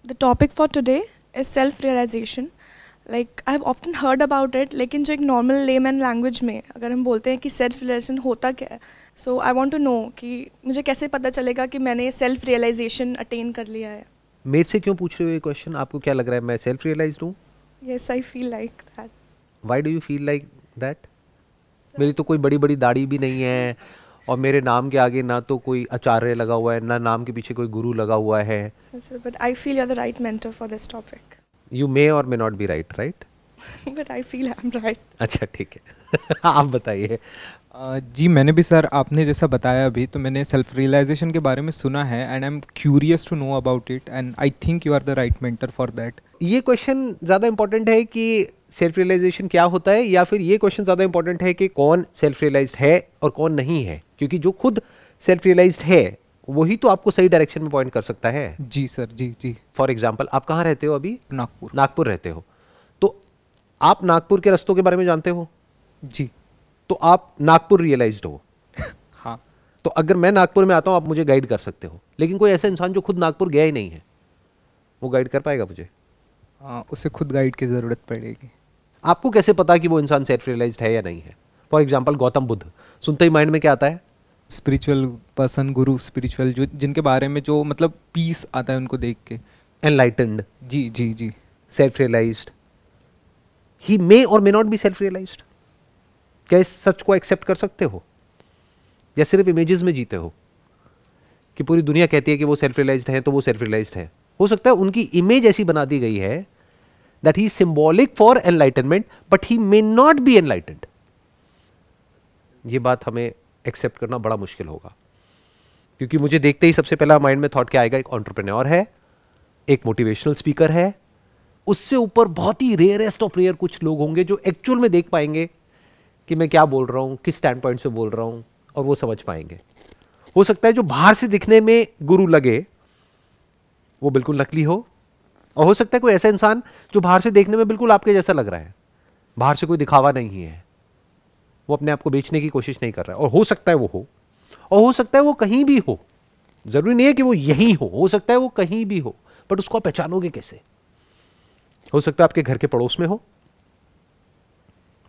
The topic for today is self-realization. Like I have often heard about it, लेकिन जो एक normal layman language में अगर हम बोलते हैं कि self-realization होता क्या है, so I want to know कि मुझे कैसे पता चलेगा कि मैंने self-realization attain कर लिया है. मेरे से क्यों पूछ रहे हो ये क्वेश्चन? आपको क्या लग रहा है मैं सेल्फ रियलाइज्ड हूँ? Yes, I feel like that. Why do you feel like that? मेरी तो कोई बड़ी बड़ी दाढ़ी भी नहीं है और मेरे नाम के आगे ना तो कोई आचार्य लगा हुआ है, ना नाम के पीछे कोई गुरु लगा हुआ है. Yes, sir, but I feel you're the right mentor for this topic. You may और may not be right, right? But I feel I'm right. अच्छा ठीक है. आप बताइए. जी मैंने भी सर आपने जैसा बताया अभी, तो मैंने सेल्फ रियलाइजेशन के बारे में सुना है and I am curious to know about it and I think you are the right mentor for that. ये क्वेश्चन ज़्यादा इंपॉर्टेंट है कि सेल्फ रियलाइजेशन क्या होता है, या फिर ये क्वेश्चन ज़्यादा इंपॉर्टेंट है कि कौन सेल्फ रियलाइज्ड है और कौन नहीं है? क्योंकि जो खुद सेल्फ रियलाइज्ड है वही तो आपको सही डायरेक्शन में पॉइंट कर सकता है. जी सर, जी जी. फॉर एग्जाम्पल, आप कहाँ रहते हो अभी? नागपुर. नागपुर रहते हो, तो आप नागपुर के रास्तों के बारे में जानते हो? जी. तो आप नागपुर रियलाइज्ड हो. हाँ. तो अगर मैं नागपुर में आता हूँ आप मुझे गाइड कर सकते हो, लेकिन कोई ऐसा इंसान जो खुद नागपुर गया ही नहीं है वो गाइड कर पाएगा मुझे? उसे खुद गाइड की ज़रूरत पड़ेगी. आपको कैसे पता कि वो इंसान सेल्फ रियलाइज्ड है या नहीं है? फॉर एग्जाम्पल गौतम बुद्ध, सुनते ही माइंड में क्या आता है? स्पिरिचुअल पर्सन, गुरु, स्पिरिचुअल, जो जिनके बारे में जो मतलब पीस आता है उनको देख के. एनलाइटेंड. जी जी जी. Self realized. ही मे और may not be self realized. क्या इस सच को एक्सेप्ट कर सकते हो, या सिर्फ इमेजेस में जीते हो कि पूरी दुनिया कहती है कि वो सेल्फ रियलाइज्ड है तो वो सेल्फ रियलाइज्ड है? हो सकता है उनकी इमेज ऐसी बना दी गई है that he symbolic for enlightenment but he may not B enlightened. ये बात हमें एक्सेप्ट करना बड़ा मुश्किल होगा, क्योंकि मुझे देखते ही सबसे पहला माइंड में थॉट क्या आएगा? एक एंटरप्रेन्योर है, एक मोटिवेशनल स्पीकर है, उससे ऊपर बहुत ही रेयरेस्ट ऑफ रेयर कुछ लोग होंगे जो एक्चुअल में देख पाएंगे कि मैं क्या बोल रहा हूं, किस स्टैंड पॉइंट से बोल रहा हूं, और वो समझ पाएंगे. हो सकता है जो बाहर से दिखने में गुरु लगे वो बिल्कुल नकली हो, और हो सकता है कोई ऐसा इंसान जो बाहर से देखने में बिल्कुल आपके जैसा लग रहा है, बाहर से कोई दिखावा नहीं है, वो अपने आप को बेचने की कोशिश नहीं कर रहा है. और हो सकता है वो हो, और हो सकता है वो कहीं भी हो. जरूरी नहीं है कि वो यही हो सकता है वो कहीं भी हो, बट उसको आप पहचानोगे कैसे? हो सकता है आपके घर के पड़ोस में हो,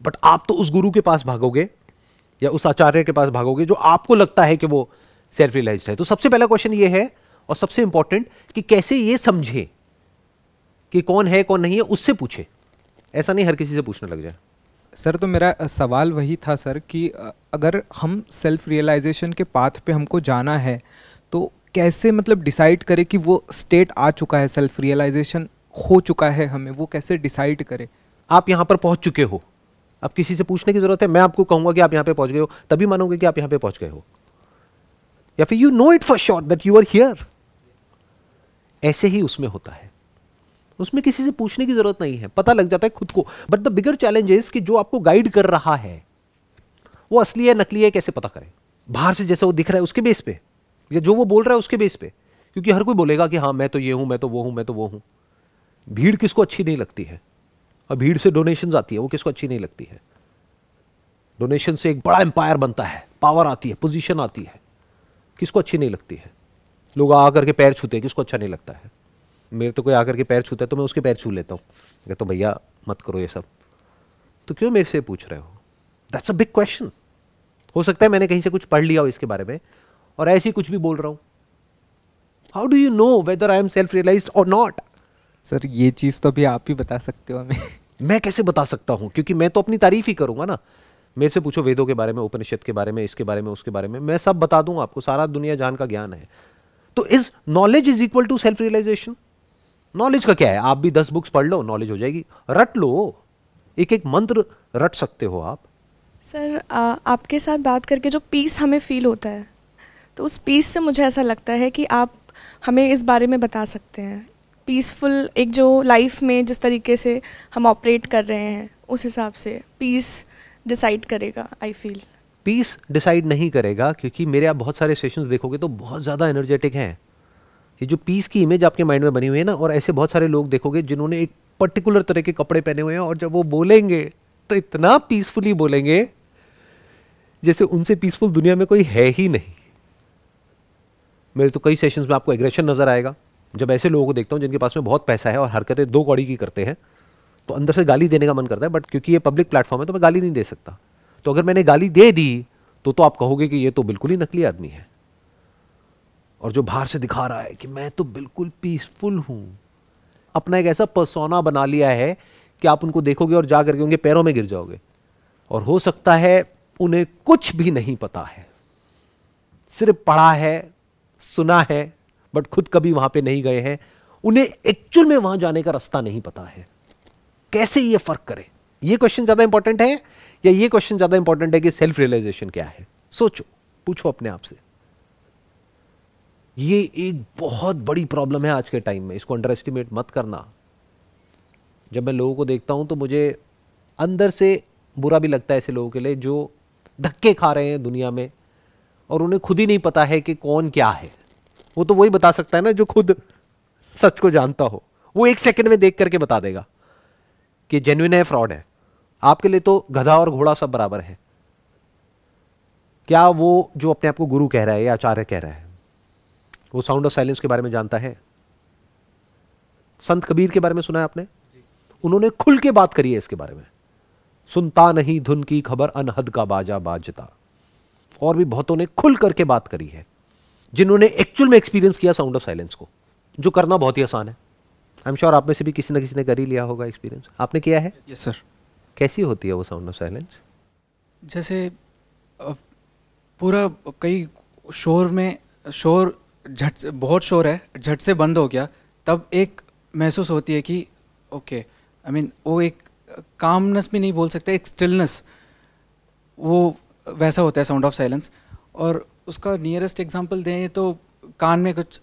बट आप तो उस गुरु के पास भागोगे या उस आचार्य के पास भागोगे जो आपको लगता है कि वो सेल्फ रियलाइज्ड है. तो सबसे पहला क्वेश्चन ये है, और सबसे इंपॉर्टेंट, कि कैसे ये समझे कि कौन है कौन नहीं है, उससे पूछे. ऐसा नहीं हर किसी से पूछने लग जाए. सर तो मेरा सवाल वही था सर कि अगर हम सेल्फ रियलाइजेशन के पाथ पे हमको जाना है तो कैसे मतलब डिसाइड करें कि वो स्टेट आ चुका है, सेल्फ रियलाइजेशन हो चुका है हमें, वो कैसे डिसाइड करें? आप यहां पर पहुंच चुके हो, अब किसी से पूछने की जरूरत है? मैं आपको कहूंगा कि आप यहां पे पहुंच गए हो, तभी मानोगे कि आप यहां पे पहुंच गए हो, या फिर you know it for sure that you are here. ऐसे ही उसमें होता है, उसमें किसी से पूछने की जरूरत नहीं है, पता लग जाता है खुद को. But the bigger challenge is कि जो आपको गाइड कर रहा है वो असली है नकली है कैसे पता करें? बाहर से जैसे वो दिख रहा है उसके बेस पे, या जो वो बोल रहा है उसके बेस पे? क्योंकि हर कोई बोलेगा कि हाँ मैं तो ये हूं, मैं तो वो हूं, मैं तो वो हूं. भीड़ किसको अच्छी नहीं लगती है? और भीड़ से डोनेशंस आती है, वो किसको अच्छी नहीं लगती है? डोनेशन से एक बड़ा एम्पायर बनता है, पावर आती है, पोजीशन आती है, किसको अच्छी नहीं लगती है? लोग आकर के पैर छूते हैं, किसको अच्छा नहीं लगता है? मेरे तो कोई आकर के पैर छूता है तो मैं उसके पैर छू लेता हूं, तो भैया मत करो ये सब. तो क्यों मेरे से पूछ रहे हो? That's a big question. हो सकता है मैंने कहीं से कुछ पढ़ लिया हो इसके बारे में और ऐसे ही कुछ भी बोल रहा हूं. How do you know whether I am self realized or not? Sir ये चीज़ तो अभी आप ही बता सकते हो हमें. मैं कैसे बता सकता हूं? क्योंकि मैं तो अपनी तारीफ ही करूंगा ना. मेरे से पूछो वेदों के बारे में, उपनिषद के बारे में, इसके बारे में, उसके बारे में, मैं सब बता दूंगा आपको. सारा दुनिया जान का ज्ञान है. तो is knowledge is equal to self realization? Knowledge का क्या है? आप भी 10 बुक्स पढ़ लो, नॉलेज हो जाएगी. रट लो, एक एक मंत्र रट सकते हो आप. सर आपके साथ बात करके जो पीस हमें फील होता है, तो उस पीस से मुझे ऐसा लगता है कि आप हमें इस बारे में बता सकते हैं. पीसफुल एक जो लाइफ में जिस तरीके से हम ऑपरेट कर रहे हैं उस हिसाब से पीस डिसाइड करेगा. आई फील पीस डिसाइड नहीं करेगा, क्योंकि मेरे आप बहुत सारे सेशंस देखोगे तो बहुत ज़्यादा एनर्जेटिक हैं. ये जो पीस की इमेज आपके माइंड में बनी हुई है ना, और ऐसे बहुत सारे लोग देखोगे जिन्होंने एक पर्टिकुलर तरह के कपड़े पहने हुए हैं, और जब वो बोलेंगे तो इतना पीसफुली बोलेंगे जैसे उनसे पीसफुल दुनिया में कोई है ही नहीं. मेरे तो कई सेशंस में आपको एग्रेशन नजर आएगा, जब ऐसे लोगों को देखता हूं जिनके पास में बहुत पैसा है और हरकतें दो कौड़ी की करते हैं, तो अंदर से गाली देने का मन करता है, बट क्योंकि ये पब्लिक प्लेटफॉर्म है तो मैं गाली नहीं दे सकता। तो अगर मैंने गाली दे दी तो आप कहोगे कि ये तो बिल्कुल ही नकली आदमी है। और जो बाहर से दिखा रहा है कि मैं तो बिल्कुल पीसफुल हूं, अपना एक ऐसा पर्सोना बना लिया है कि आप उनको देखोगे और जा करके उनके पैरों में गिर जाओगे। और हो सकता है उन्हें कुछ भी नहीं पता है, सिर्फ पढ़ा है, सुना है, बट खुद कभी वहां पे नहीं गए हैं, उन्हें एक्चुअल में वहां जाने का रास्ता नहीं पता है। कैसे ये फर्क करें? ये क्वेश्चन ज्यादा इंपॉर्टेंट है या ये क्वेश्चन ज्यादा इंपॉर्टेंट है कि सेल्फ रियलाइजेशन क्या है? सोचो, पूछो अपने आप से। ये एक बहुत बड़ी प्रॉब्लम है आज के टाइम में, इसको अंडर एस्टिमेट मत करना। जब मैं लोगों को देखता हूं तो मुझे अंदर से बुरा भी लगता है ऐसे लोगों के लिए जो धक्के खा रहे हैं दुनिया में और उन्हें खुद ही नहीं पता है कि कौन क्या है। वो तो वही बता सकता है ना जो खुद सच को जानता हो। वो एक सेकंड में देख करके बता देगा कि जेन्युइन है, फ्रॉड है। आपके लिए तो गधा और घोड़ा सब बराबर है। क्या वो जो अपने आप को गुरु कह रहा है या आचार्य कह रहा है, वो साउंड ऑफ साइलेंस के बारे में जानता है? संत कबीर के बारे में सुना है आपने? उन्होंने खुल के बात करी है इसके बारे में। सुनता नहीं धुन की खबर, अनहद का बाजा बाजता। और भी बहुतों ने खुल करके बात करी है जिन्होंने एक्चुअल में एक्सपीरियंस किया साउंड ऑफ साइलेंस को, जो करना बहुत ही आसान है। आई एम श्योर आप में से भी किसी ना किसी ने कर ही लिया होगा एक्सपीरियंस। आपने किया है? Yes sir. कैसी होती है वो साउंड ऑफ साइलेंस? जैसे पूरा कई शोर में शोर झट से, बहुत शोर है, झट से बंद हो गया, तब एक महसूस होती है कि ओके, आई मीन वो एक कामनेस भी नहीं बोल सकते, एक स्टिलनेस, वो वैसा होता है साउंड ऑफ साइलेंस। और उसका नियरेस्ट एग्जांपल दें तो कान में कुछ,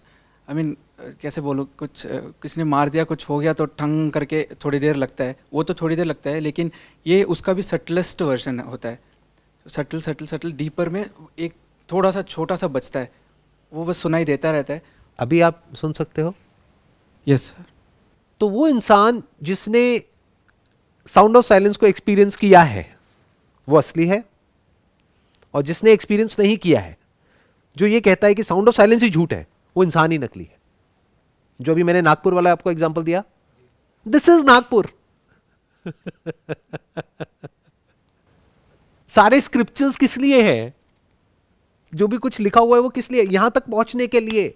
आई मीन कैसे बोलूँ, कुछ किसी ने मार दिया, कुछ हो गया तो ठंग करके थोड़ी देर लगता है, वो तो थोड़ी देर लगता है, लेकिन ये उसका भी सटलेस्ट वर्जन होता है। सटल सटल सटल डीपर में एक थोड़ा सा छोटा सा बचता है, वो बस सुनाई देता रहता है। अभी आप सुन सकते हो? Yes sir. तो वो इंसान जिसने साउंड ऑफ साइलेंस को एक्सपीरियंस किया है वो असली है, और जिसने एक्सपीरियंस नहीं किया है, जो ये कहता है कि साउंड ऑफ साइलेंस ही झूठ है, वो इंसान ही नकली है। जो अभी मैंने नागपुर वाला आपको एग्जांपल दिया, दिस इज नागपुर। सारे स्क्रिप्चर्स किस लिए हैं? जो भी कुछ लिखा हुआ है वो किस लिए? यहां तक पहुंचने के लिए।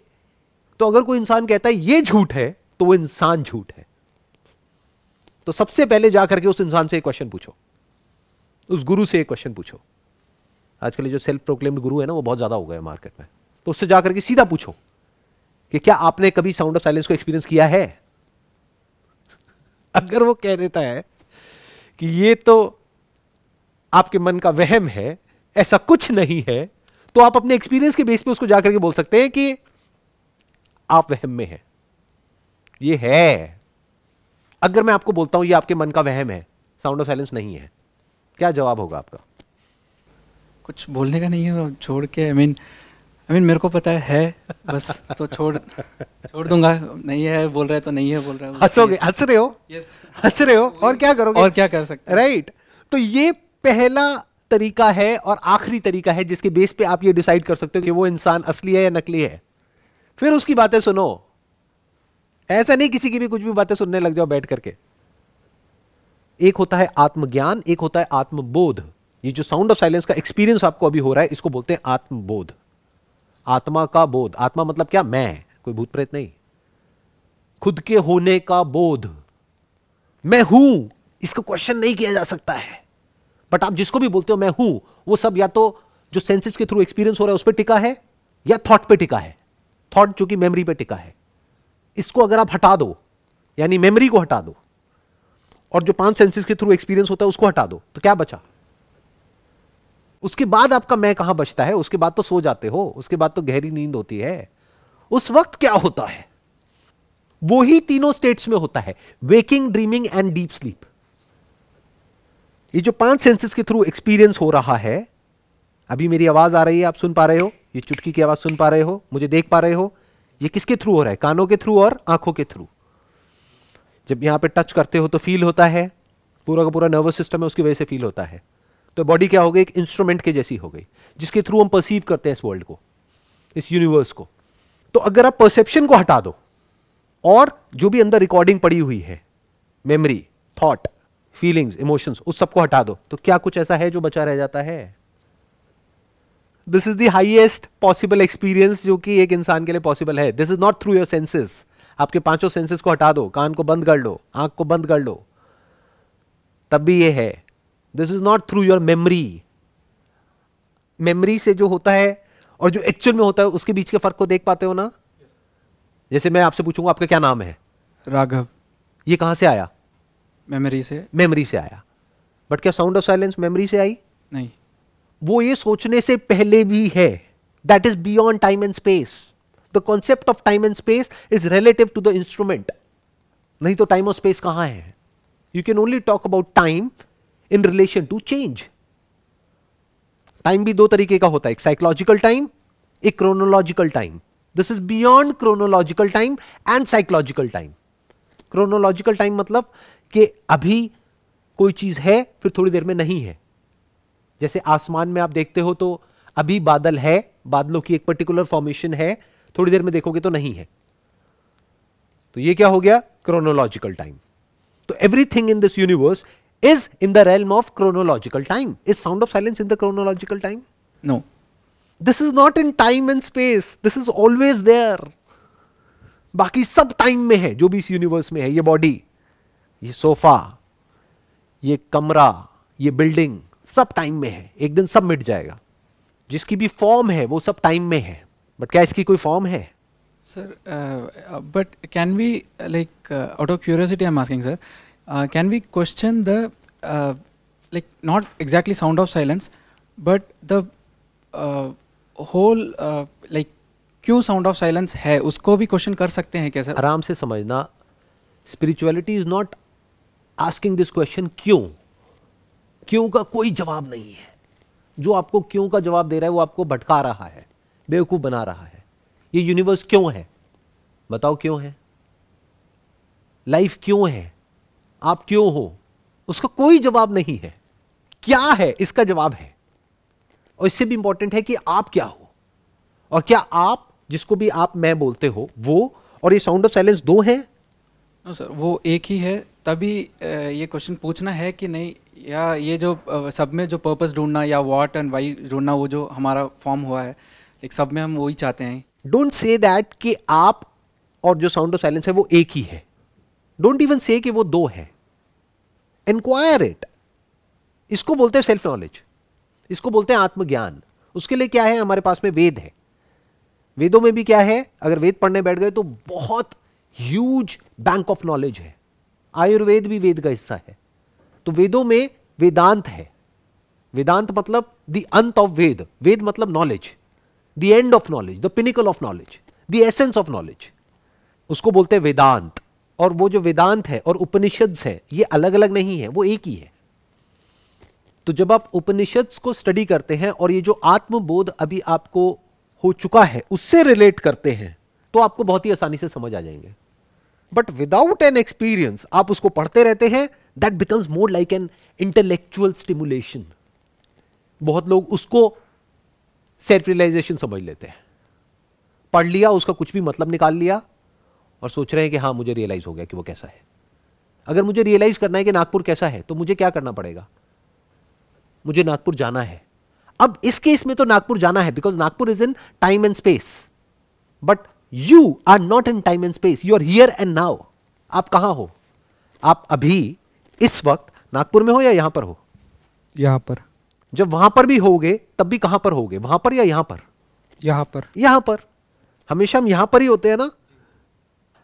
तो अगर कोई इंसान कहता है ये झूठ है, तो वो इंसान झूठ है। तो सबसे पहले जाकर के उस इंसान से एक क्वेश्चन पूछो, उस गुरु से एक क्वेश्चन पूछो। आजकल जो सेल्फ प्रोक्लेम्ड गुरु है ना, वो बहुत ज्यादा हो गए मार्केट में। तो उससे जाकर के सीधा पूछो कि क्या आपने कभी साउंड ऑफ साइलेंस को एक्सपीरियंस किया है? अगर वो कह देता है कि ये तो आपके मन का वहम है, ऐसा कुछ नहीं है, तो आप अपने एक्सपीरियंस के बेस पे उसको जाकर के बोल सकते हैं कि आप वहम में हैं। ये है। अगर मैं आपको बोलता हूं ये आपके मन का वहम है, साउंड ऑफ साइलेंस नहीं है, क्या जवाब होगा आपका? कुछ बोलने का नहीं है, छोड़ के, आई मीन मेरे को पता है बस, तो छोड़ दूंगा। नहीं है बोल रहा है तो नहीं है बोल रहा है। हंसोगे? हंस रहे हो? यस हंस रहे हो, और क्या करोगे? और क्या कर सकते हैं? राइट। तो ये पहला तरीका है और आखिरी तरीका है जिसके बेस पे आप ये डिसाइड कर सकते हो कि वो इंसान असली है या नकली है। फिर उसकी बातें सुनो। ऐसा नहीं किसी की भी कुछ भी बातें सुनने लग जाओ बैठ करके। एक होता है आत्मज्ञान, एक होता है आत्मबोध। ये जो साउंड ऑफ साइलेंस का एक्सपीरियंस आपको अभी हो रहा है, इसको बोलते हैं आत्मबोध। आत्मा का बोध। आत्मा मतलब क्या? मैं, कोई भूत प्रेत नहीं। खुद के होने का बोध, मैं हूं, इसको क्वेश्चन नहीं किया जा सकता है। बट आप जिसको भी बोलते हो मैं हूं, वो सब या तो जो सेंसेस के थ्रू एक्सपीरियंस हो रहा है उस पर टिका है, या थॉट पे टिका है। थॉट जो कि मेमोरी पे टिका है। इसको अगर आप हटा दो, यानी मेमोरी को हटा दो, और जो 5 सेंसेस के थ्रू एक्सपीरियंस होता है उसको हटा दो, तो क्या बचा? उसके बाद आपका मैं कहां बचता है? उसके बाद तो सो जाते हो, उसके बाद तो गहरी नींद होती है। उस वक्त क्या होता है? वो ही तीनों स्टेट्स में होता है, waking, dreaming and deep sleep. ये जो 5 सेंसेस के थ्रू एक्सपीरियंस हो रहा है, अभी मेरी आवाज आ रही है, आप सुन पा रहे हो, ये चुटकी की आवाज सुन पा रहे हो, मुझे देख पा रहे हो, ये किसके थ्रू हो रहा है? कानों के थ्रू और आंखों के थ्रू। जब यहां पे टच करते हो तो फील होता है, पूरा का पूरा नर्वस सिस्टम है उसकी वजह से फील होता है। तो बॉडी क्या हो गई? एक इंस्ट्रूमेंट के जैसी हो गई, जिसके थ्रू हम परसीव करते हैं इस वर्ल्ड को, इस यूनिवर्स को। तो अगर आप परसेप्शन को हटा दो, और जो भी अंदर रिकॉर्डिंग पड़ी हुई है, मेमोरी, थॉट, फीलिंग्स, इमोशंस, उस सबको हटा दो, तो क्या कुछ ऐसा है जो बचा रह जाता है? This is the highest possible experience जो कि एक इंसान के लिए पॉसिबल है. This is not through your senses. आपके पांचों सेंसेस को हटा दो, कान को बंद कर लो, आंख को बंद कर लो, तब भी ये है. This is not through your memory. Memory से जो होता है और जो एक्चुअल में होता है उसके बीच के फर्क को देख पाते हो ना? जैसे मैं आपसे पूछूंगा आपका क्या नाम है? राघव. ये कहां से आया? मेमोरी से. मेमोरी से आया. बट क्या साउंड ऑफ साइलेंस मेमोरी से आई? नहीं. वो ये सोचने से पहले भी है. That is beyond time and space. The concept of time and space is relative to the instrument. नहीं तो टाइम और स्पेस कहां है? You can only talk about time in relation to change. Time भी दो तरीके का होता है, एक साइकोलॉजिकल टाइम, एक chronological time. This is beyond chronological time and psychological time. Chronological time मतलब कि अभी कोई चीज है फिर थोड़ी देर में नहीं है. जैसे आसमान में आप देखते हो तो अभी बादल है, बादलों की एक पर्टिकुलर फॉर्मेशन है, थोड़ी देर में देखोगे तो नहीं है. तो ये क्या हो गया? Chronological time. तो everything in this universe is in the realm of chronological time. Is sound of silence in the chronological time? No. This is not in time and space. This is always there. बाकी सब time में है जो भी इस universe में है. ये बॉडी, ये सोफा, ये कमरा, ये बिल्डिंग, सब टाइम में है. एक दिन सब मिट जाएगा. जिसकी भी फॉर्म है वो सब टाइम में है. बट क्या इसकी कोई फॉर्म है? Sir, but can we, like, out of curiosity I'm asking, sir, can we question the like not exactly sound of silence but the whole like क्यों sound of silence है उसको भी क्वेश्चन कर सकते हैं क्या सर? आराम से समझना. Spirituality is not asking this question क्यों. क्यों का कोई जवाब नहीं है. जो आपको क्यों का जवाब दे रहा है वो आपको भटका रहा है, बेवकूफ बना रहा है. ये यूनिवर्स क्यों है? बताओ क्यों है? लाइफ क्यों है? आप क्यों हो? उसका कोई जवाब नहीं है. क्या है इसका जवाब है. और इससे भी इंपॉर्टेंट है कि आप क्या हो. और क्या आप, जिसको भी आप मैं बोलते हो, वो और ये साउंड ऑफ साइलेंस दो हैं? नो सर, वो एक ही है. तभी ये क्वेश्चन पूछना है कि नहीं, या ये जो सब में जो पर्पस ढूंढना या व्हाट एंड व्हाई ढूंढना, वो जो हमारा फॉर्म हुआ है, एक सब में हम वही चाहते हैं. डोंट से दैट कि आप और जो साउंड ऑफ साइलेंस है वो एक ही है. डोंट इवन से कि वो दो है. Inquire it. इसको बोलते हैं सेल्फ नॉलेज. इसको बोलते हैं आत्मज्ञान. उसके लिए क्या है? हमारे पास में वेद है. वेदों में भी क्या है? अगर वेद पढ़ने बैठ गए तो बहुत ह्यूज बैंक ऑफ नॉलेज है. आयुर्वेद भी वेद का हिस्सा है. तो वेदों में वेदांत है. वेदांत मतलब द अंत ऑफ वेद. वेद मतलब knowledge, the end of knowledge, the pinnacle of knowledge, the essence of knowledge. उसको बोलते हैं वेदांत. और वो जो वेदांत है और उपनिषद्स है, ये अलग अलग नहीं है, वो एक ही है. तो जब आप उपनिषद्स को स्टडी करते हैं और ये जो आत्मबोध अभी आपको हो चुका है उससे रिलेट करते हैं, तो आपको बहुत ही आसानी से समझ आ जाएंगे. बट विदाउट एन एक्सपीरियंस आप उसको पढ़ते रहते हैं, that becomes more like an intellectual stimulation. बहुत लोग उसको सेल्फ रियलाइजेशन समझ लेते हैं. पढ़ लिया, उसका कुछ भी मतलब निकाल लिया और सोच रहे हैं कि हाँ मुझे रियलाइज हो गया कि वो कैसा है. अगर मुझे रियलाइज करना है कि नागपुर कैसा है तो मुझे क्या करना पड़ेगा? मुझे नागपुर जाना है. अब इस केस में तो नागपुर जाना है because Nagpur is in time and space. But you are not in time and space, you are here and now. आप कहां हो? आप अभी इस वक्त नागपुर में हो या यहां पर हो? यहाँ पर. जब वहां पर भी होगे तब भी कहां पर होगे? वहां पर या यहां पर? यहाँ पर. यहां पर. हमेशा हम यहां पर ही होते हैं ना.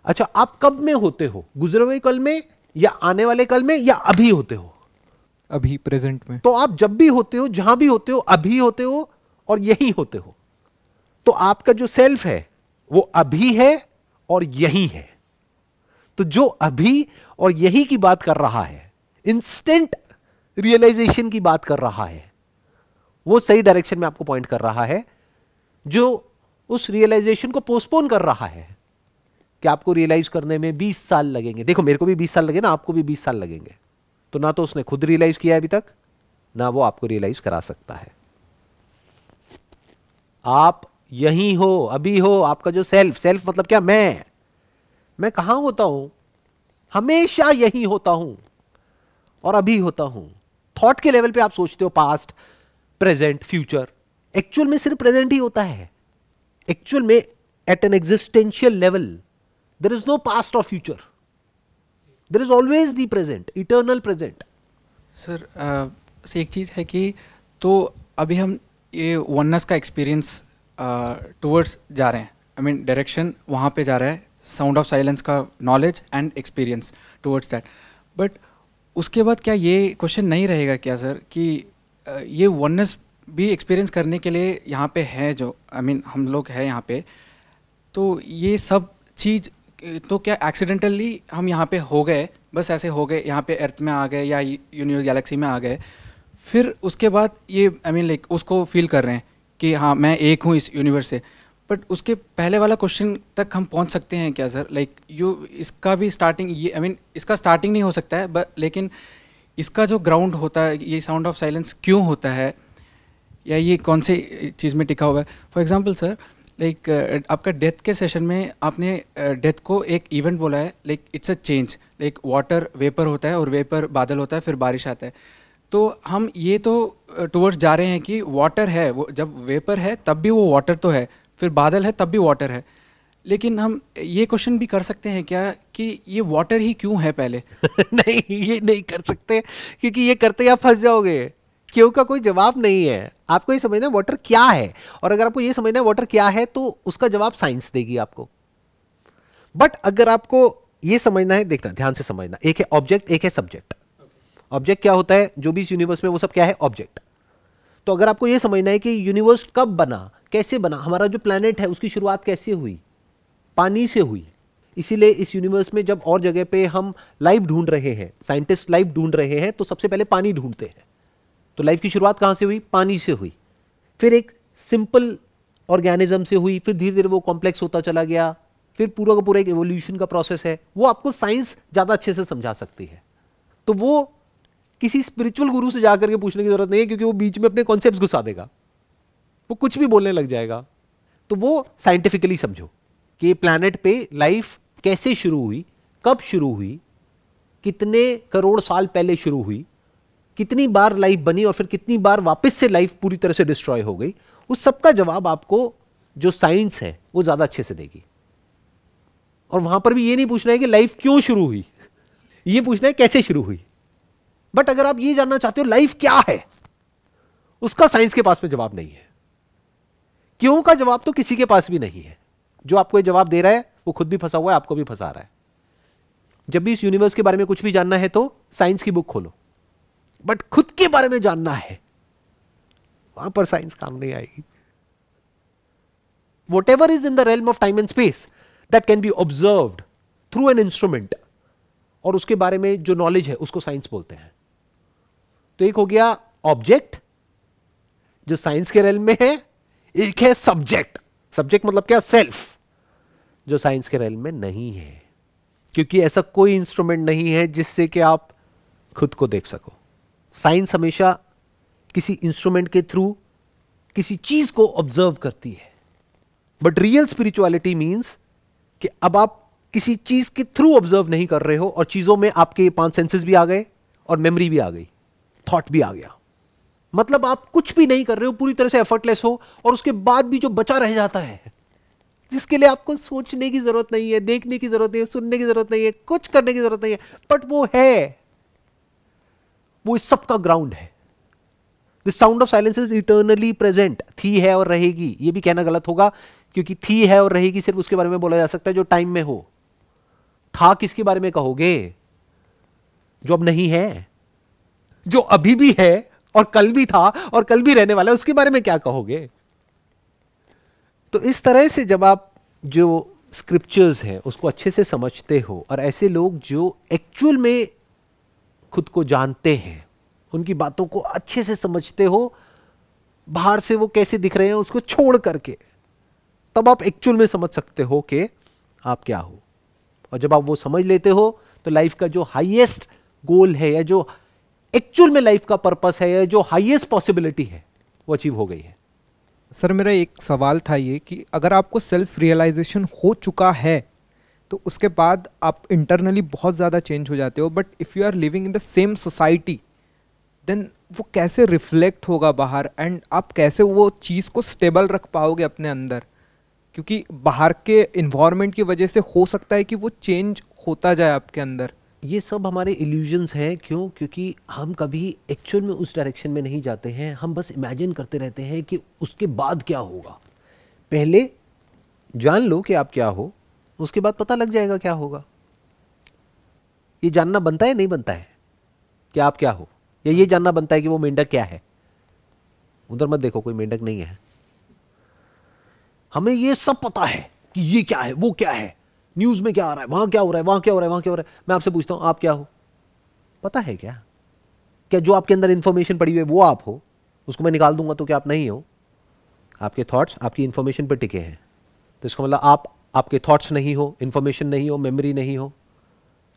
अच्छा, आप कब में होते हो? गुजरे हुए कल में या आने वाले कल में या अभी होते हो? अभी प्रेजेंट में. तो आप जब भी होते हो, जहां भी होते हो, अभी होते हो और यही होते हो. तो आपका जो सेल्फ है वो अभी है और यही है. तो जो अभी और यही की बात कर रहा है, इंस्टेंट रियलाइजेशन की बात कर रहा है, वो सही डायरेक्शन में आपको पॉइंट कर रहा है. जो उस रियलाइजेशन को पोस्टपोन कर रहा है कि आपको रियलाइज करने में 20 साल लगेंगे. देखो मेरे को भी 20 साल लगे ना, आपको भी 20 साल लगेंगे. तो ना तो उसने खुद रियलाइज किया है अभी तक, ना वो आपको रियलाइज करा सकता है. आप यही हो, अभी हो. आपका जो सेल्फ, सेल्फ मतलब क्या? मैं कहां होता हूं, हमेशा यही होता हूं और अभी होता हूं। थॉट के लेवल पे आप सोचते हो पास्ट, प्रेजेंट, फ्यूचर, एक्चुअल में सिर्फ प्रेजेंट ही होता है। एक्चुअल में at an existential level there is no past और future, there is always the present, eternal present. Sir एक चीज़ है कि तो अभी हम ये वननेस का एक्सपीरियंस टुवर्ड्स जा रहे हैं, आई मीन डायरेक्शन वहाँ पे जा रहा है, साउंड ऑफ साइलेंस का knowledge and experience towards that. But उसके बाद क्या ये क्वेश्चन नहीं रहेगा क्या सर कि ये वननेस भी एक्सपीरियंस करने के लिए यहाँ पे है, जो आई मीन हम लोग हैं यहाँ पे, तो ये सब चीज़ तो क्या एक्सीडेंटली हम यहाँ पे हो गए, बस ऐसे हो गए, यहाँ पे अर्थ में आ गए या यूनिवर्स गैलेक्सी में आ गए, फिर उसके बाद ये आई मीन लाइक उसको फील कर रहे हैं कि हाँ मैं एक हूँ इस यूनिवर्स से। बट उसके पहले वाला क्वेश्चन तक हम पहुँच सकते हैं क्या सर? लाइक इसका भी स्टार्टिंग ये आई मीन इसका स्टार्टिंग नहीं हो सकता है, बट लेकिन इसका जो ग्राउंड होता है, ये साउंड ऑफ साइलेंस क्यों होता है, या ये कौन से चीज़ में टिका हुआ है? फॉर एग्जांपल सर, लाइक आपका डेथ के सेशन में आपने डेथ को एक इवेंट बोला है, like it's a change, like water vapour होता है और वेपर बादल होता है, फिर बारिश आता है। तो हम ये तो टुवर्ड्स जा रहे हैं कि वाटर है, वो जब वेपर है तब भी वो वाटर तो है, फिर बादल है तब भी वाटर है। लेकिन हम ये क्वेश्चन भी कर सकते हैं क्या कि ये वाटर ही क्यों है पहले? नहीं, ये नहीं कर सकते, क्योंकि ये करते ही आप फंस जाओगे। क्यों का कोई जवाब नहीं है। आपको ये समझना है वाटर क्या है, और अगर आपको ये समझना है वाटर क्या है तो उसका जवाब साइंस देगी आपको। बट अगर आपको ये समझना है, देखना ध्यान से समझना, एक है ऑब्जेक्ट, एक है सब्जेक्ट। ऑब्जेक्ट क्या होता है, जो भी इस यूनिवर्स में वो सब क्या है, ऑब्जेक्ट। तो अगर आपको ये समझना है कि यूनिवर्स कब बना, कैसे बना, हमारा जो प्लैनेट है उसकी शुरुआत कैसे हुई, पानी से हुई। इसीलिए इस यूनिवर्स में जब और जगह पे हम लाइफ ढूंढ रहे हैं, साइंटिस्ट लाइफ ढूंढ रहे हैं, तो सबसे पहले पानी ढूंढते हैं। तो लाइफ की शुरुआत कहां से हुई, पानी से हुई, फिर एक सिंपल ऑर्गेनिज्म से हुई, फिर धीरे धीरे वो कॉम्प्लेक्स होता चला गया, फिर पूरा का पूरा एक एवोल्यूशन का प्रोसेस है। वो आपको साइंस ज्यादा अच्छे से समझा सकती है। तो वो किसी स्पिरिचुअल गुरु से जाकर के पूछने की जरूरत नहीं है, क्योंकि वो बीच में अपने कॉन्सेप्ट्स घुसा देगा, वो कुछ भी बोलने लग जाएगा। तो वो साइंटिफिकली समझो कि प्लैनेट पे लाइफ कैसे शुरू हुई, कब शुरू हुई, कितने करोड़ साल पहले शुरू हुई, कितनी बार लाइफ बनी और फिर कितनी बार वापस से लाइफ पूरी तरह से डिस्ट्रॉय हो गई। उस सब का जवाब आपको जो साइंस है वो ज्यादा अच्छे से देगी। और वहां पर भी ये नहीं पूछना है कि लाइफ क्यों शुरू हुई, ये पूछना है कैसे शुरू हुई। बट अगर आप ये जानना चाहते हो लाइफ क्या है, उसका साइंस के पास में जवाब नहीं है। क्यों का जवाब तो किसी के पास भी नहीं है। जो आपको ये जवाब दे रहा है वो खुद भी फंसा हुआ है, आपको भी फंसा रहा है। जब भी इस यूनिवर्स के बारे में कुछ भी जानना है तो साइंस की बुक खोलो, बट खुद के बारे में जानना है, वहां पर साइंस काम नहीं आएगी। Whatever is in the realm of time and space that can be observed through an instrument, और उसके बारे में जो नॉलेज है उसको साइंस बोलते हैं। तो एक हो गया ऑब्जेक्ट जो साइंस के रेल्म में है, एक है सब्जेक्ट। सब्जेक्ट मतलब क्या, सेल्फ, जो साइंस के रेल्म में नहीं है, क्योंकि ऐसा कोई इंस्ट्रूमेंट नहीं है जिससे कि आप खुद को देख सको। साइंस हमेशा किसी इंस्ट्रूमेंट के थ्रू किसी चीज को ऑब्जर्व करती है। बट रियल स्पिरिचुअलिटी मीन्स कि अब आप किसी चीज के थ्रू ऑब्जर्व नहीं कर रहे हो, और चीजों में आपके 5 सेंसेस भी आ गए और मेमोरी भी आ गई, थॉट भी आ गया। मतलब आप कुछ भी नहीं कर रहे हो, पूरी तरह से एफर्टलेस हो, और उसके बाद भी जो बचा रह जाता है, जिसके लिए आपको सोचने की जरूरत नहीं है, देखने की जरूरत नहीं है, सुनने की जरूरत नहीं है, कुछ करने की जरूरत नहीं है, बट वो है, वो इस सब का ग्राउंड है। The sound of silence is eternally present. थी है और रहेगी, ये भी कहना गलत होगा, क्योंकि थी है और रहेगी सिर्फ उसके बारे में बोला जा सकता है जो टाइम में हो। था किसके बारे में कहोगे, जो अब नहीं है, जो अभी भी है और कल भी था और कल भी रहने वाला है, उसके बारे में क्या कहोगे। तो इस तरह से जब आप जो स्क्रिप्चर्स हैं उसको अच्छे से समझते हो, और ऐसे लोग जो एक्चुअल में खुद को जानते हैं, उनकी बातों को अच्छे से समझते हो, बाहर से वो कैसे दिख रहे हैं उसको छोड़ करके, तब आप एक्चुअल में समझ सकते हो कि आप क्या हो। और जब आप वो समझ लेते हो तो लाइफ का जो हाईएस्ट गोल है, या जो एक्चुअल में लाइफ का पर्पस है, या जो हाईएस्ट पॉसिबिलिटी है, वो अचीव हो गई है। सर मेरा एक सवाल था ये कि अगर आपको सेल्फ रियलाइजेशन हो चुका है तो उसके बाद आप इंटरनली बहुत ज़्यादा चेंज हो जाते हो, but if you are living in the same society then वो कैसे रिफ्लेक्ट होगा बाहर, एंड आप कैसे वो चीज़ को स्टेबल रख पाओगे अपने अंदर, क्योंकि बाहर के इन्वायरमेंट की वजह से हो सकता है कि वो चेंज होता जाए आपके अंदर। ये सब हमारे इल्यूजन्स हैं। क्यों? क्योंकि हम कभी एक्चुअल में उस डायरेक्शन में नहीं जाते हैं, हम बस इमेजिन करते रहते हैं कि उसके बाद क्या होगा। पहले जान लो कि आप क्या हो, उसके बाद पता लग जाएगा क्या होगा। ये जानना बनता है नहीं बनता है कि आप क्या हो, या ये जानना बनता है कि वो मेंढक क्या है। उधर मत देखो, कोई मेंढक नहीं है। हमें ये सब पता है कि ये क्या है, वो क्या है, न्यूज में क्या आ रहा है, वहां क्या हो रहा है, वहां क्या हो रहा है, वहां क्या हो रहा है। मैं आपसे पूछता हूं, आप क्या हो? पता है क्या? क्या जो आपके अंदर इंफॉर्मेशन पड़ी हुई है वो आप हो? उसको मैं निकाल दूंगा तो क्या आप नहीं हो? आपके थॉट्स आपकी इंफॉर्मेशन पर टिके हैं, तो इसका मतलब आप आपके थॉट्स नहीं हो, इंफॉर्मेशन नहीं हो, मेमोरी नहीं हो,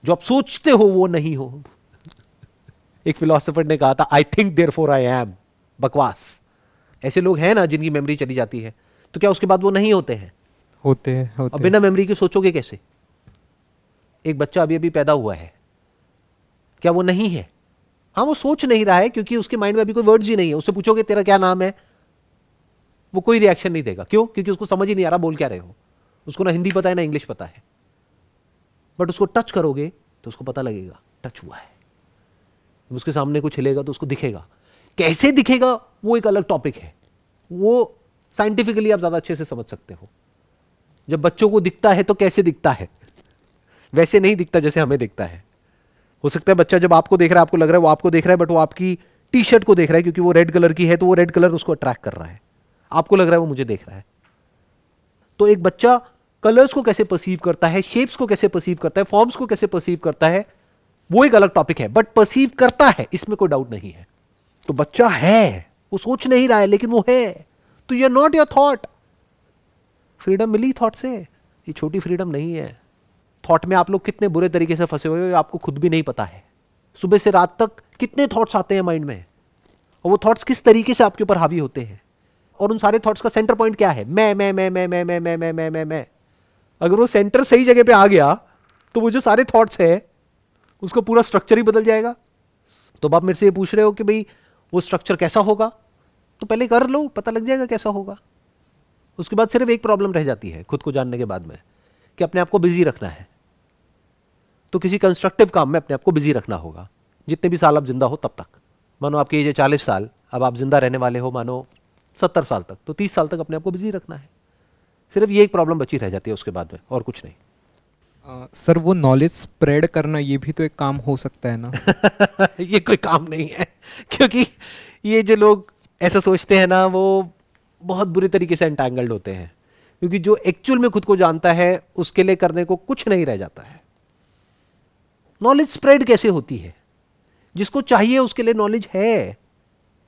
जो आप सोचते हो वो नहीं हो। एक फिलोसोफर ने कहा था, I think therefore I am. बकवास। ऐसे लोग हैं ना जिनकी मेमोरी चली जाती है, तो क्या उसके बाद वो नहीं होते हैं? होते हैं। और बिना मेमोरी के सोचोगे कैसे? एक बच्चा अभी अभी पैदा हुआ है, क्या वो नहीं है? हाँ, वो सोच नहीं रहा है क्योंकि उसके माइंड में अभी कोई वर्ड्स ही नहीं है। उससे पूछोगे तेरा क्या नाम है, वो कोई रिएक्शन नहीं देगा। क्यों? क्योंकि उसको समझ ही नहीं आ रहा बोल क्या रहे हो। उसको ना हिंदी पता है ना इंग्लिश पता है। बट उसको टच करोगे तो उसको पता लगेगा टच हुआ है। उसके सामने कुछ हिलेगा तो उसको दिखेगा। कैसे दिखेगा वो एक अलग टॉपिक है, वो साइंटिफिकली आप ज्यादा अच्छे से समझ सकते हो। जब बच्चों को दिखता है तो कैसे दिखता है? वैसे नहीं दिखता जैसे हमें दिखता है। हो सकता है बच्चा जब आपको देख रहा है, आपको लग रहा है वो आपको देख रहा है, बट वो आपकी टी शर्ट को देख रहा है क्योंकि वो रेड कलर की है, तो वो रेड कलर उसको अट्रैक्ट कर रहा है। आपको लग रहा है वो मुझे देख रहा है। तो एक बच्चा कलर्स को कैसे परसीव करता है, शेप्स को कैसे परसीव करता है, फॉर्म्स को कैसे परसीव करता है, वो एक अलग टॉपिक है। बट परसीव करता है, इसमें कोई डाउट नहीं है। तो बच्चा है, वो सोच नहीं रहा है लेकिन वो है। तो you are not your thought. Freedom मिली थॉट से, ये छोटी फ्रीडम नहीं है। थॉट में आप लोग कितने बुरे तरीके से फंसे हुए हो आपको खुद भी नहीं पता है। सुबह से रात तक कितने थॉट्स आते हैं माइंड में, और वो थॉट्स किस तरीके से आपके ऊपर हावी होते हैं। और उन सारे थॉट्स का सेंटर पॉइंट क्या है? मैं। अगर वो सेंटर सही जगह पे आ गया तो वो जो सारे थॉट्स है उसका पूरा स्ट्रक्चर ही बदल जाएगा। तो अब आप मेरे से ये पूछ रहे हो कि भाई वो स्ट्रक्चर कैसा होगा, तो पहले कर लो, पता लग जाएगा कैसा होगा। उसके बाद सिर्फ एक प्रॉब्लम रह जाती है खुद को जानने के बाद में, कि अपने आप को बिजी रखना है। तो किसी कंस्ट्रक्टिव काम में अपने आप को बिजी रखना होगा। जितने भी साल आप जिंदा हो तब तक, मानो आपकी एज 40 साल, अब आप जिंदा रहने वाले हो मानो 70 साल तक, तो 30 साल तक अपने आप को बिजी रखना है। सिर्फ ये एक प्रॉब्लम बची रह जाती है उसके बाद में, और कुछ नहीं। सर वो नॉलेज स्प्रेड करना ये भी तो एक काम हो सकता है ना? ये कोई काम नहीं है, क्योंकि ये जो लोग ऐसा सोचते हैं ना, वो बहुत बुरी तरीके से एंटैंगल्ड होते हैं। क्योंकि जो एक्चुअल में खुद को जानता है उसके लिए करने को कुछ नहीं रह जाता है। नॉलेज स्प्रेड कैसे होती है? जिसको चाहिए उसके लिए नॉलेज है।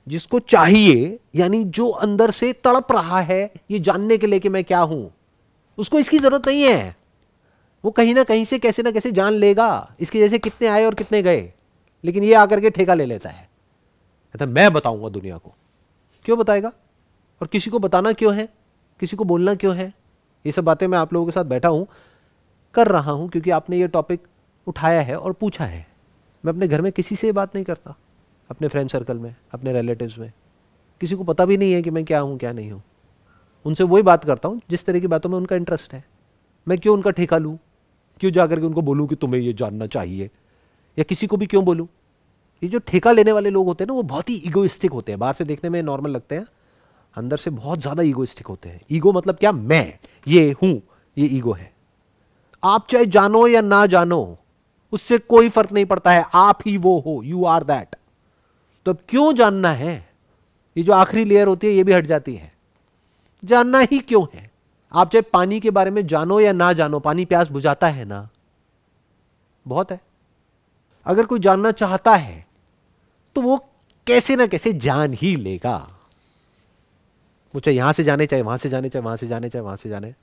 जिसको चाहिए यानी जो अंदर से तड़प रहा है ये जानने के लिए कि मैं क्या हूं, उसको इसकी जरूरत नहीं है। वो कहीं ना कहीं से कैसे ना कैसे जान लेगा। इसके जैसे कितने आए और कितने गए, लेकिन ये आकर के ठेका ले लेता है, कहता मैं बताऊंगा दुनिया को। क्यों बताएगा? और किसी को बताना क्यों है, किसी को बोलना क्यों है? ये सब बातें मैं आप लोगों के साथ बैठा हूं कर रहा हूं क्योंकि आपने ये टॉपिक उठाया है और पूछा है। मैं अपने घर में किसी से बात नहीं करता, अपने फ्रेंड सर्कल में, अपने रिलेटिव्स में किसी को पता भी नहीं है कि मैं क्या हूं क्या नहीं हूं। उनसे वही बात करता हूं जिस तरह की बातों में उनका इंटरेस्ट है। मैं क्यों उनका ठेका लूं? क्यों जाकर के उनको बोलूं कि तुम्हें ये जानना चाहिए, या किसी को भी क्यों बोलूं? ये जो ठेका लेने वाले लोग होते हैं ना, वो बहुत ही ईगोइस्टिक होते हैं। बाहर से देखने में नॉर्मल लगते हैं, अंदर से बहुत ज्यादा ईगोइस्टिक होते हैं। ईगो मतलब क्या? मैं ये हूं, ये ईगो है। आप चाहे जानो या ना जानो उससे कोई फर्क नहीं पड़ता है, आप ही वो हो, यू आर दैट। तो अब क्यों जानना है? ये जो आखिरी लेयर होती है ये भी हट जाती है। जानना ही क्यों है? आप चाहे पानी के बारे में जानो या ना जानो, पानी प्यास बुझाता है ना, बहुत है। अगर कोई जानना चाहता है तो वो कैसे ना कैसे जान ही लेगा। वो चाहे यहां से जाने, चाहे वहां से जाने, चाहे वहां से जाने, चाहे वहां से जाने।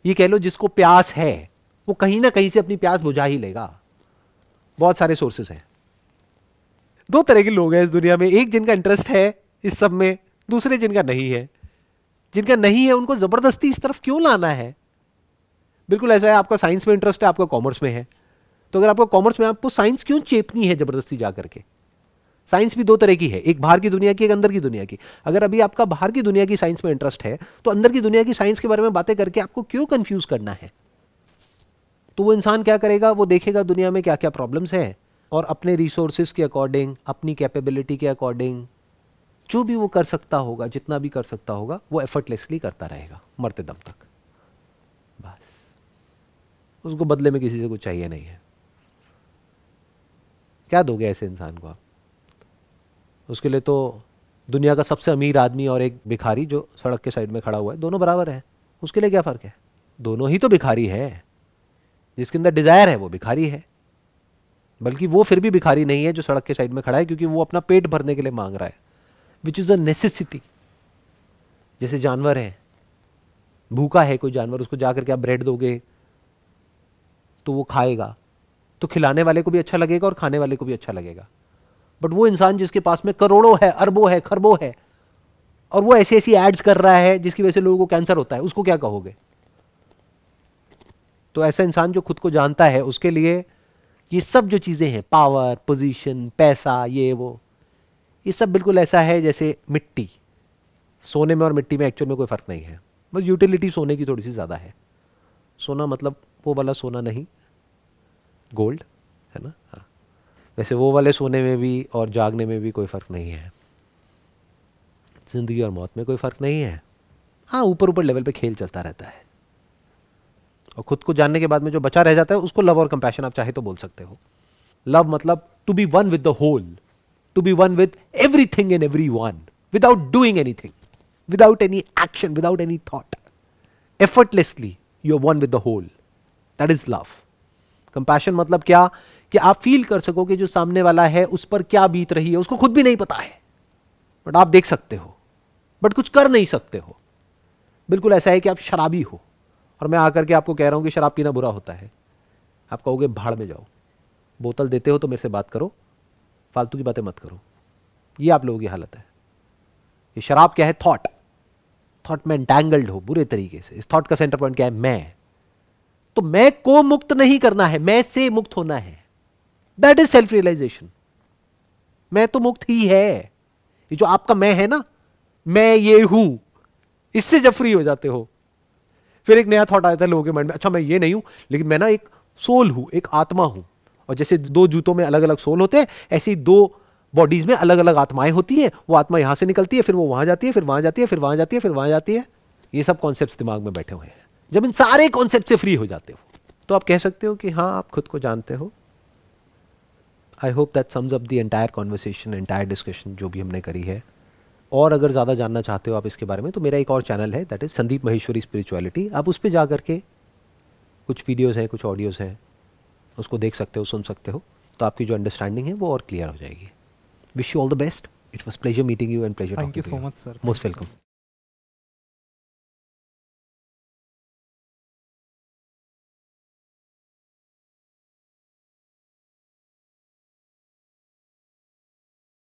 ये कह लो जिसको प्यास है वो कहीं ना कहीं से अपनी प्यास बुझा ही लेगा। बहुत सारे सोर्सेस हैं। दो तरह के लोग हैं इस दुनिया में, एक जिनका इंटरेस्ट है इस सब में, दूसरे जिनका नहीं है। जिनका नहीं है उनको जबरदस्ती इस तरफ क्यों लाना है? बिल्कुल ऐसा है, आपका साइंस में इंटरेस्ट है, आपका कॉमर्स में है, तो अगर आपको कॉमर्स में, आपको साइंस क्यों चेपनी है जबरदस्ती जा करके? साइंस भी दो तरह की है, एक बाहर की दुनिया की, एक अंदर की दुनिया की। अगर अभी आपका बाहर की दुनिया की साइंस में इंटरेस्ट है, तो अंदर की दुनिया की साइंस के बारे में बातें करके आपको क्यों कंफ्यूज करना है? तो वो इंसान क्या करेगा, वो देखेगा दुनिया में क्या क्या प्रॉब्लम्स है, और अपने रिसोर्सेज के अकॉर्डिंग, अपनी कैपेबिलिटी के अकॉर्डिंग जो भी वो कर सकता होगा, जितना भी कर सकता होगा, वो एफर्टलेसली करता रहेगा मरते दम तक। बस उसको बदले में किसी से कुछ चाहिए नहीं है। क्या दोगे ऐसे इंसान को आप? उसके लिए तो दुनिया का सबसे अमीर आदमी और एक भिखारी जो सड़क के साइड में खड़ा हुआ है, दोनों बराबर है, उसके लिए क्या फ़र्क है? दोनों ही तो भिखारी है। जिसके अंदर डिज़ायर है वो भिखारी है, बल्कि वो फिर भी भिखारी नहीं है जो सड़क के साइड में खड़ा है, क्योंकि वो अपना पेट भरने के लिए मांग रहा है, विच इज़ अ नेसेसिटी। जैसे जानवर है, भूखा है कोई जानवर, उसको जाकर के आप ब्रेड दोगे तो वो खाएगा, तो खिलाने वाले को भी अच्छा लगेगा और खाने वाले को भी अच्छा लगेगा। बट वो इंसान जिसके पास में करोड़ों है, अरबों है, खरबों है, और वो ऐसी ऐसी एड्स कर रहा है जिसकी वजह से लोगों को कैंसर होता है, उसको क्या कहोगे? तो ऐसा इंसान जो खुद को जानता है, उसके लिए ये सब जो चीजें हैं, पावर, पोजीशन, पैसा, ये वो, ये सब बिल्कुल ऐसा है जैसे मिट्टी। सोने में और मिट्टी में एक्चुअल में कोई फर्क नहीं है, बस यूटिलिटी सोने की थोड़ी सी ज्यादा है। सोना मतलब वो वाला सोना नहीं, गोल्ड है ना। हाँ, वैसे वो वाले सोने में भी और जागने में भी कोई फर्क नहीं है, जिंदगी और मौत में कोई फर्क नहीं है। हाँ, ऊपर ऊपर लेवल पे खेल चलता रहता है, और खुद को जानने के बाद में जो बचा रह जाता है उसको लव और कंपैशन आप चाहे तो बोल सकते हो। लव मतलब to be one with the whole, to be one with everything and everyone, without doing anything, without any action, without any thought, effortlessly you are one with the whole, that is love. Compassion मतलब क्या, कि आप feel कर सको कि जो सामने वाला है उस पर क्या बीत रही है, उसको खुद भी नहीं पता है, बट आप देख सकते हो, बट कुछ कर नहीं सकते हो। बिल्कुल ऐसा है कि आप शराबी हो और मैं आकर के आपको कह रहा हूं कि शराब पीना बुरा होता है, आप कहोगे भाड़ में जाओ, बोतल देते हो तो मेरे से बात करो, फालतू की बातें मत करो। ये आप लोगों की हालत है। ये शराब क्या है? थॉट। थॉट में एंटैंगल्ड हो बुरे तरीके से। इस थॉट का सेंटर पॉइंट क्या है? मैं। तो मैं को मुक्त नहीं करना है, मैं से मुक्त होना है। That is self realization. मैं तो मुक्त ही है। ये जो आपका मैं है ना, मैं ये हूं, इससे जब फ्री हो जाते हो, फिर एक नया थॉट आता है लोगों के माइंड में, अच्छा मैं ये नहीं हूं, लेकिन मैं ना एक सोल हूं, एक आत्मा हूं। और जैसे दो जूतों में अलग अलग सोल होते हैं, ऐसे ही दो बॉडीज में अलग अलग आत्माएं होती हैं। वो आत्मा यहां से निकलती है, फिर वो वहां जाती है, फिर वहां जाती है, फिर वहां जाती है, फिर वहां जाती है। ये सब कॉन्सेप्ट्स दिमाग में बैठे हुए हैं। जब इन सारे कॉन्सेप्ट से फ्री हो जाते हो तो आप कह सकते हो कि हाँ, आप खुद को जानते हो। I hope that sums up the entire conversation, entire discussion जो भी हमने करी है। और अगर ज़्यादा जानना चाहते हो आप इसके बारे में, तो मेरा एक और चैनल है, that is Sandeep Maheshwari spirituality. आप उस पर जा करके कुछ वीडियोज़ हैं, कुछ ऑडियोज़ हैं, उसको देख सकते हो, सुन सकते हो, तो आपकी जो अंडरस्टैंडिंग है वो और क्लियर हो जाएगी। Wish you all the best. It was pleasure meeting you and pleasure talking to you. Thank you so much sir. Most welcome.